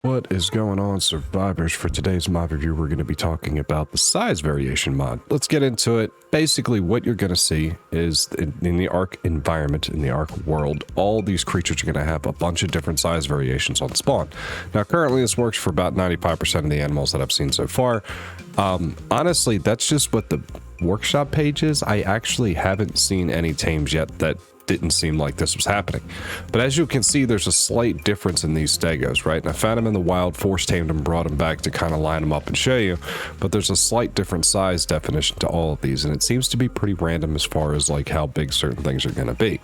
What is going on, survivors? For today's mod review, we're going to be talking about the size variation mod. Let's get into it. Basically, what you're going to see is in the Ark environment, in the Ark world, all these creatures are going to have a bunch of different size variations on spawn. Now, currently, this works for about 95% of the animals that I've seen so far. Honestly, that's just what the workshop page is. I actually haven't seen any tames yet that didn't seem like this was happening. But as you can see, there's a slight difference in these stegos, right? And I found them in the wild, force tamed them, brought them back to kind of line them up and show you. But there's a slight different size definition to all of these, and it seems to be pretty random as far as like how big certain things are going to be.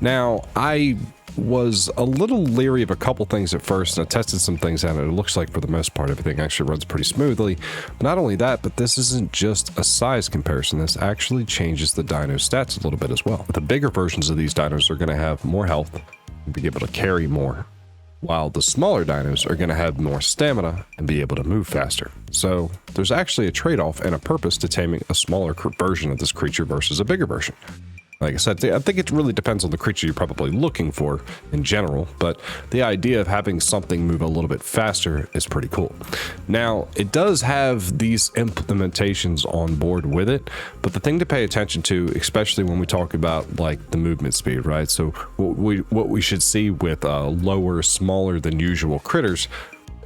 Now, I was a little leery of a couple things at first, and I tested some things out, and it looks like for the most part everything actually runs pretty smoothly. But not only that, but this isn't just a size comparison. This actually changes the dino stats a little bit as well. The bigger versions of these dinos are going to have more health and be able to carry more, while the smaller dinos are going to have more stamina and be able to move faster. So there's actually a trade-off and a purpose to taming a smaller version of this creature versus a bigger version. Like I said, I think it really depends on the creature you're probably looking for in general, but the idea of having something move a little bit faster is pretty cool. Now, it does have these implementations on board with it, but the thing to pay attention to, especially when we talk about like the movement speed, right? So what we should see with lower, smaller than usual critters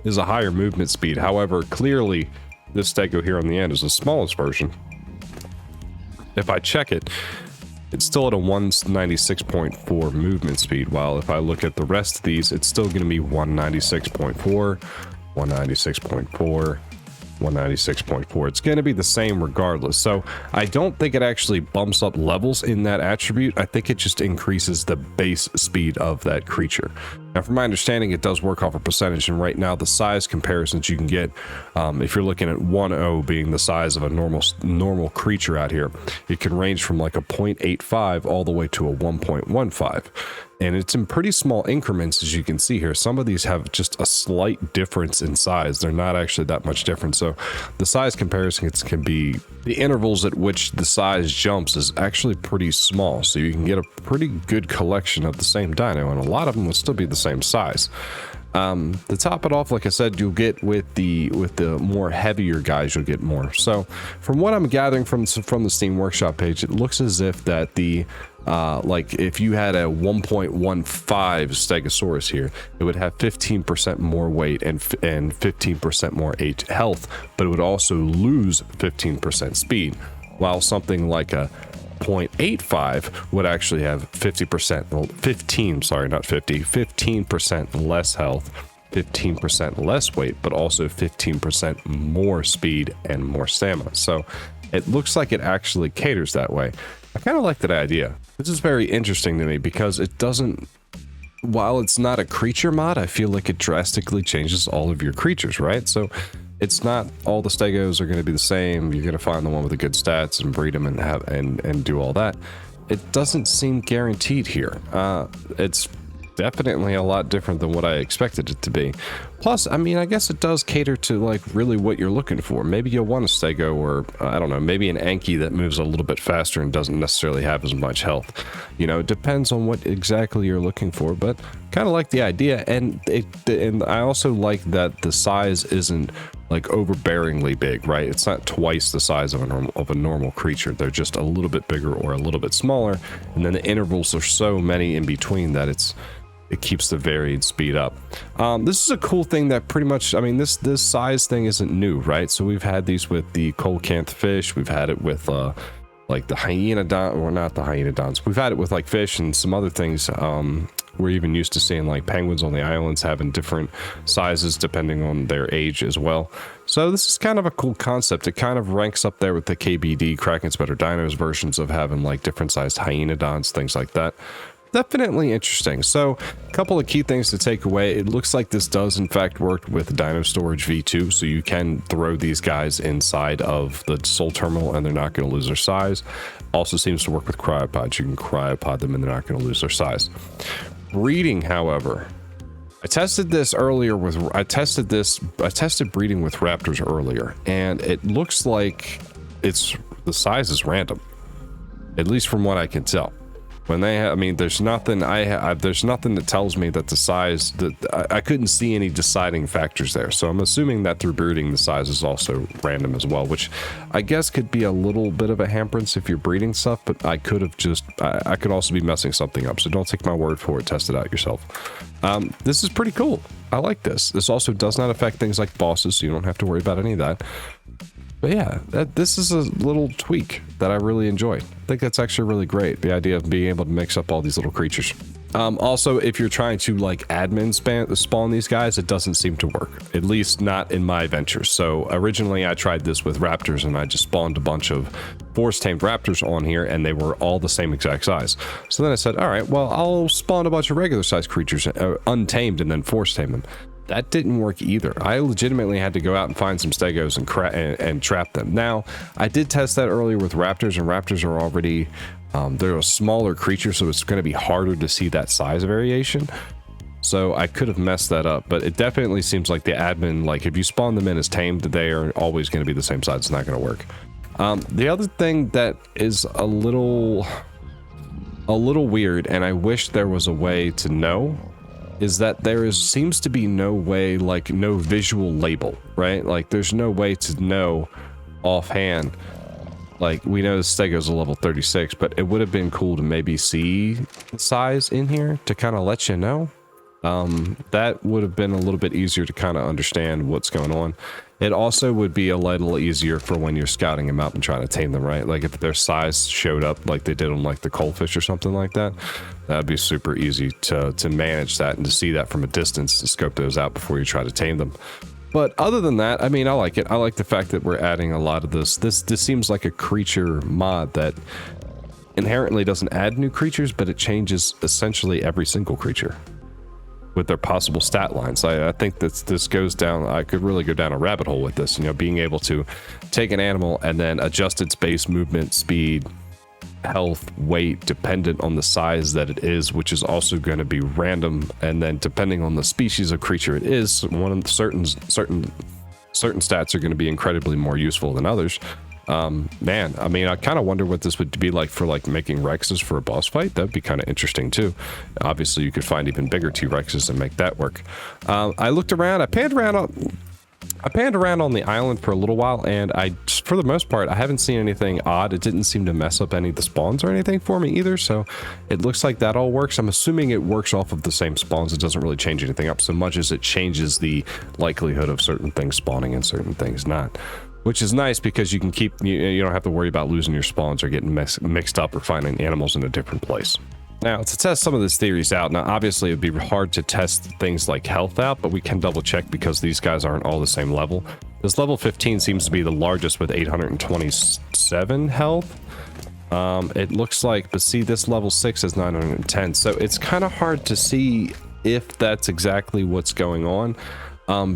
is a higher movement speed. However, clearly this stego here on the end is the smallest version. If I check it, it's still at a 196.4 movement speed, while if I look at the rest of these, it's still going to be 196.4, 196.4, 196.4. It's going to be the same regardless. So I don't think it actually bumps up levels in that attribute. I think it just increases the base speed of that creature. Now, from my understanding, it does work off a percentage, and right now the size comparisons you can get, if you're looking at 1.0 being the size of a normal creature out here, it can range from like a 0.85 all the way to a 1.15. And it's in pretty small increments, as you can see here. Some of these have just a slight difference in size. They're not actually that much different. So the size comparisons can be, the intervals at which the size jumps is actually pretty small. So you can get a pretty good collection of the same dino, and a lot of them will still be the same size. To top it off, like I said, you'll get with the more heavier guys, you'll get more. So from what I'm gathering from the Steam Workshop page, it looks as if that the like if you had a 1.15 Stegosaurus here, it would have 15% more weight and 15% more health, but it would also lose 15% speed, while something like a 0.85 would actually have 15% less health, 15% less weight, but also 15% more speed and more stamina. So it looks like it actually caters that way. I kind of like that idea. This is very interesting to me because it doesn't, while it's not a creature mod, I feel like it drastically changes all of your creatures, right? So it's not all the stegos are going to be the same. You're going to find the one with the good stats and breed them and have and do all that. It doesn't seem guaranteed here. It's definitely a lot different than what I expected it to be. Plus, I mean, I guess it does cater to like really what you're looking for. Maybe you'll want a stego, or I don't know, maybe an Anki that moves a little bit faster and doesn't necessarily have as much health. You know, it depends on what exactly you're looking for, but kind of like the idea. And I also like that the size isn't like overbearingly big, right? It's not twice the size of a normal creature. They're just a little bit bigger or a little bit smaller, and then the intervals are so many in between that it keeps the varied speed up. This is a cool thing that pretty much, I mean, this size thing isn't new, right? So we've had these with the coelacanth fish. We've had it with like the hyenodon, or not the hyenodons. We've had it with like fish and some other things. We're even used to seeing like penguins on the islands having different sizes depending on their age as well. So this is kind of a cool concept. It kind of ranks up there with the KBD, Kraken's Better Dinos versions of having like different sized hyenodons, things like that. Definitely interesting. So a couple of key things to take away. It looks like this does in fact work with Dino Storage V2, so you can throw these guys inside of the Soul Terminal and they're not going to lose their size. Also seems to work with cryopods. You can cryopod them and they're not going to lose their size. Breeding, however, I tested this earlier with, I tested breeding with raptors earlier, and it looks like the size is random, at least from what I can tell. When they I mean, there's nothing there's nothing that tells me that the size that I couldn't see any deciding factors there. So I'm assuming that through breeding, the size is also random as well, which I guess could be a little bit of a hindrance if you're breeding stuff, but I could have just, I could also be messing something up. So don't take my word for it. Test it out yourself. This is pretty cool. I like this. This also does not affect things like bosses, so you don't have to worry about any of that. But yeah, this is a little tweak that I really enjoy. I think that's actually really great, the idea of being able to mix up all these little creatures. Also, if you're trying to like admin spawn these guys, it doesn't seem to work, at least not in my ventures. So originally I tried this with raptors and I just spawned a bunch of force tamed raptors on here and they were all the same exact size. So then I said, all right, well, I'll spawn a bunch of regular sized creatures, untamed, and then force tame them. That didn't work either. I legitimately had to go out and find some stegos and trap them. Now, I did test that earlier with raptors, and raptors are already, they're a smaller creature, so it's going to be harder to see that size variation. So I could have messed that up, but it definitely seems like the admin, like if you spawn them in as tamed, they are always going to be the same size. It's not going to work. The other thing that is a little weird, and I wish there was a way to know, is that seems to be no way, like no visual label, right? Like there's no way to know offhand. Like we know the stego's a level 36, but it would have been cool to maybe see the size in here to kind of let you know. That would have been a little bit easier to kind of understand what's going on. It also would be a little easier for when you're scouting them out and trying to tame them, right? Like if their size showed up like they did on like the coalfish or something like that, that'd be super easy to manage that and to see that from a distance and scope those out before you try to tame them. But other than that, I mean, I like it. I like the fact that we're adding a lot of this. This seems like a creature mod that inherently doesn't add new creatures, but it changes essentially every single creature with their possible stat lines. I think that this goes down, I could really go down a rabbit hole with this, you know, being able to take an animal and then adjust its base movement, speed, health, weight, dependent on the size that it is, which is also going to be random. And then depending on the species of creature it is, one of the certain stats are going to be incredibly more useful than others. Man, I mean, I kind of wonder what this would be like for like making Rexes for a boss fight. That'd be kind of interesting too. Obviously you could find even bigger T-Rexes and make that work. I looked around, I panned around on the island for a little while, and for the most part, I haven't seen anything odd. It didn't seem to mess up any of the spawns or anything for me either, so it looks like that all works. I'm assuming it works off of the same spawns. It doesn't really change anything up so much as it changes the likelihood of certain things spawning and certain things not. Which is nice because you can keep, you don't have to worry about losing your spawns or getting mixed up or finding animals in a different place. Now, to test some of these theories out, now obviously it would be hard to test things like health out, but we can double check because these guys aren't all the same level. This level 15 seems to be the largest with 827 health. It looks like, but see, this level 6 is 910, so it's kind of hard to see if that's exactly what's going on.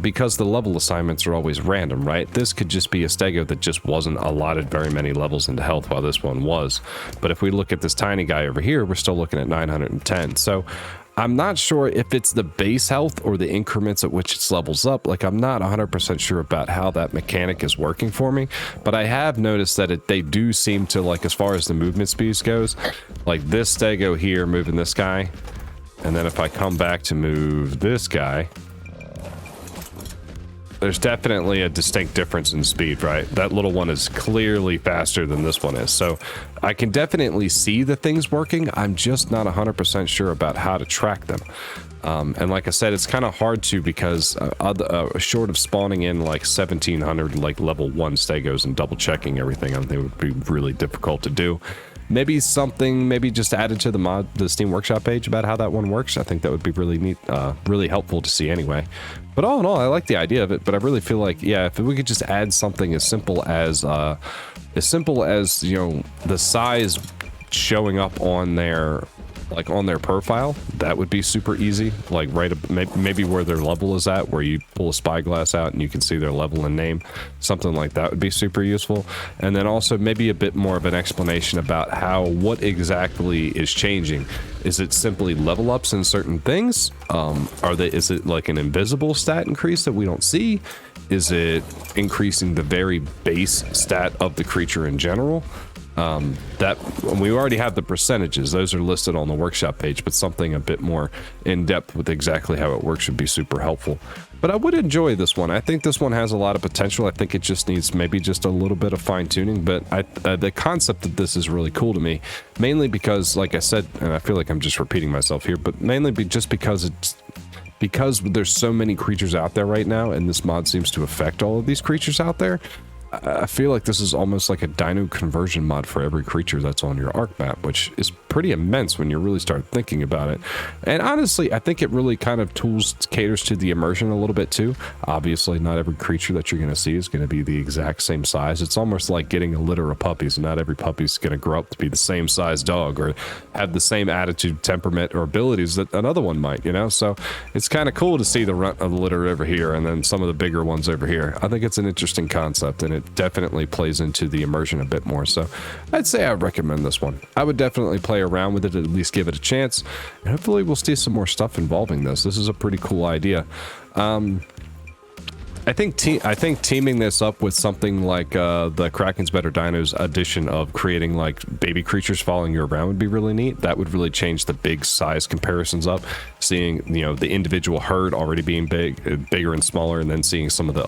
Because the level assignments are always random, right? This could just be a stego that just wasn't allotted very many levels into health while this one was. But if we look at this tiny guy over here, we're still looking at 910. So I'm not sure if it's the base health or the increments at which it levels up. Like, I'm not 100% sure about how that mechanic is working for me, but I have noticed that they do seem to, like, as far as the movement speeds goes, like this stego here moving this guy, and then if I come back to move this guy, there's definitely a distinct difference in speed, right? That little one is clearly faster than this one is. So I can definitely see the things working. I'm just not 100% sure about how to track them. And like I said, it's kind of hard to, because short of spawning in like 1700 like level 1 stegos and double checking everything, I think it would be really difficult to do. Maybe something, maybe just added to the Steam Workshop page about how that one works. I think that would be really neat, really helpful to see anyway. But all in all, I like the idea of it, but I really feel like, yeah, if we could just add something as simple as, you know, the size showing up on their, like on their profile, that would be super easy. Like maybe where their level is at, where you pull a spyglass out and you can see their level and name, something like that would be super useful. And then also maybe a bit more of an explanation about what exactly is changing. Is it simply level ups in certain things? Is it like an invisible stat increase that we don't see? Is it increasing the very base stat of the creature in general? That we already have the percentages. Those are listed on the workshop page, but something a bit more in depth with exactly how it works would be super helpful. But I would enjoy this one. I think this one has a lot of potential. I think it just needs maybe just a little bit of fine tuning, but the concept of this is really cool to me, mainly because, like I said, and I feel like I'm just repeating myself here, but mainly just because there's so many creatures out there right now, and this mod seems to affect all of these creatures out there. I feel like this is almost like a dino conversion mod for every creature that's on your arc map, which is pretty immense when you really start thinking about it. And honestly, I think it really kind of caters to the immersion a little bit too. Obviously, not every creature that you're going to see is going to be the exact same size. It's almost like getting a litter of puppies. Not every puppy's going to grow up to be the same size dog or have the same attitude, temperament, or abilities that another one might, you know? So it's kind of cool to see the runt of the litter over here and then some of the bigger ones over here. I think it's an interesting concept, and it definitely plays into the immersion a bit more. So I'd say I recommend this one. I would definitely play around with it, at least give it a chance, and hopefully we'll see some more stuff involving this. This is a pretty cool idea. I think teaming this up with something like the Kraken's Better Dinos edition of creating like baby creatures following you around would be really neat. That would really change the big size comparisons up. Seeing, you know, the individual herd already being bigger and smaller, and then seeing some of the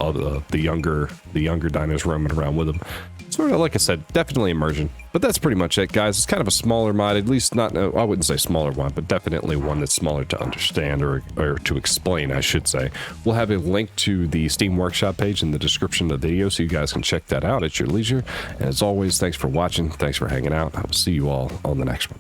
younger dinos roaming around with them. Sort of, like I said, definitely immersion. But that's pretty much it, guys. It's kind of a smaller mod, at least not, I wouldn't say smaller one, but definitely one that's smaller to understand or to explain, I should say. We'll have a link to the Steam Workshop page in the description of the video, so you guys can check that out at your leisure. And as always, thanks for watching. Thanks for hanging out. I will see you all on the next one.